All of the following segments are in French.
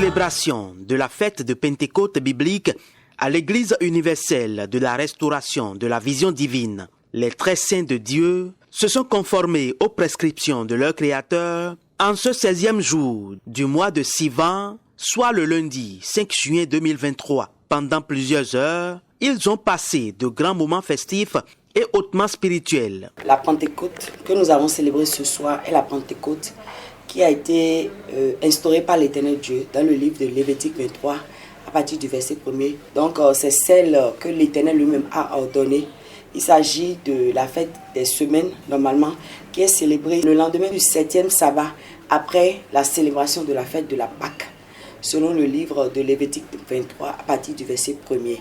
célébration de la fête de Pentecôte biblique à l'Église universelle de la restauration de la vision divine. Les très saints de Dieu se sont conformés aux prescriptions de leur Créateur en ce 16e jour du mois de Sivan, soit le lundi 5 juin 2023. Pendant plusieurs heures, ils ont passé de grands moments festifs et hautement spirituels. La Pentecôte que nous avons célébrée ce soir est la Pentecôte qui a été instaurée par l'Éternel Dieu dans le livre de Lévitique 23 à partir du verset 1er. Donc c'est celle que l'Éternel lui-même a ordonnée. Il s'agit de la fête des semaines, normalement, qui est célébrée le lendemain du 7e sabbat, après la célébration de la fête de la Pâque, selon le livre de Lévitique 23, à partir du verset 1er.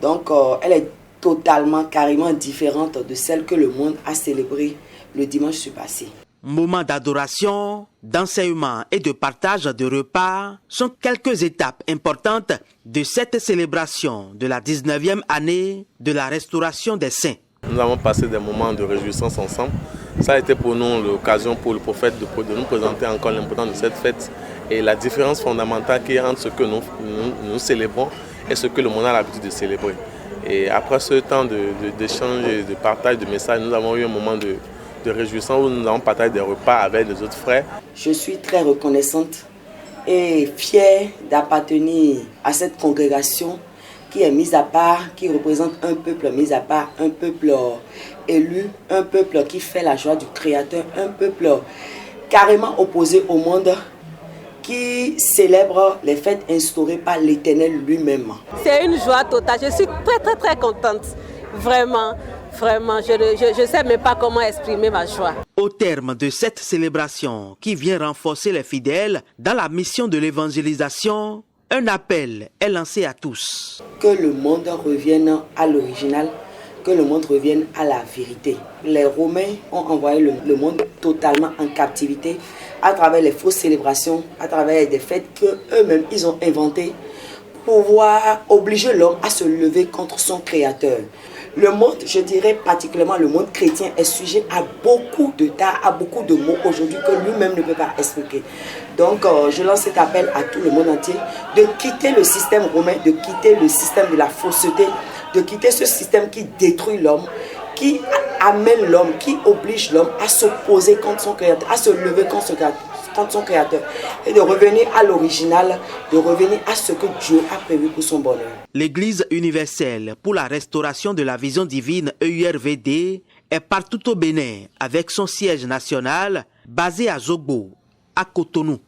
Donc, elle est totalement, carrément différente de celle que le monde a célébrée le dimanche passé. Moments d'adoration, d'enseignement et de partage de repas sont quelques étapes importantes de cette célébration de la 19e année de la restauration des saints. Nous avons passé des moments de réjouissance ensemble. Ça a été pour nous l'occasion pour le prophète de nous présenter encore l'importance de cette fête et la différence fondamentale qu'il y a entre ce que nous célébrons et ce que le monde a l'habitude de célébrer. Et après ce temps d'échange et de partage de messages, nous avons eu un moment de réjouissance où nous avons partagé des repas avec les autres frères. Je suis très reconnaissante et fière d'appartenir à cette congrégation qui est mise à part, qui représente un peuple mis à part, un peuple élu, un peuple qui fait la joie du Créateur, un peuple carrément opposé au monde, qui célèbre les fêtes instaurées par l'Éternel lui-même. C'est une joie totale, je suis très contente, vraiment. Vraiment, je ne sais même pas comment exprimer ma joie. Au terme de cette célébration qui vient renforcer les fidèles dans la mission de l'évangélisation, un appel est lancé à tous. Que le monde revienne à l'original, que le monde revienne à la vérité. Les Romains ont envoyé le monde totalement en captivité à travers les fausses célébrations, à travers des fêtes qu'eux-mêmes ils ont inventées pour pouvoir obliger l'homme à se lever contre son Créateur. Le monde, je dirais particulièrement le monde chrétien, est sujet à beaucoup de tas, à beaucoup de mots aujourd'hui que lui-même ne peut pas expliquer. Donc, je lance cet appel à tout le monde entier de quitter le système romain, de quitter le système de la fausseté, de quitter ce système qui détruit l'homme, qui amène l'homme, qui oblige l'homme à s'opposer contre son Créateur, à se lever contre son Créateur et de revenir à l'original, de revenir à ce que Dieu a prévu pour son bonheur. L'Église universelle pour la restauration de la vision divine EURVD est partout au Bénin avec son siège national basé à Zogbo, à Cotonou.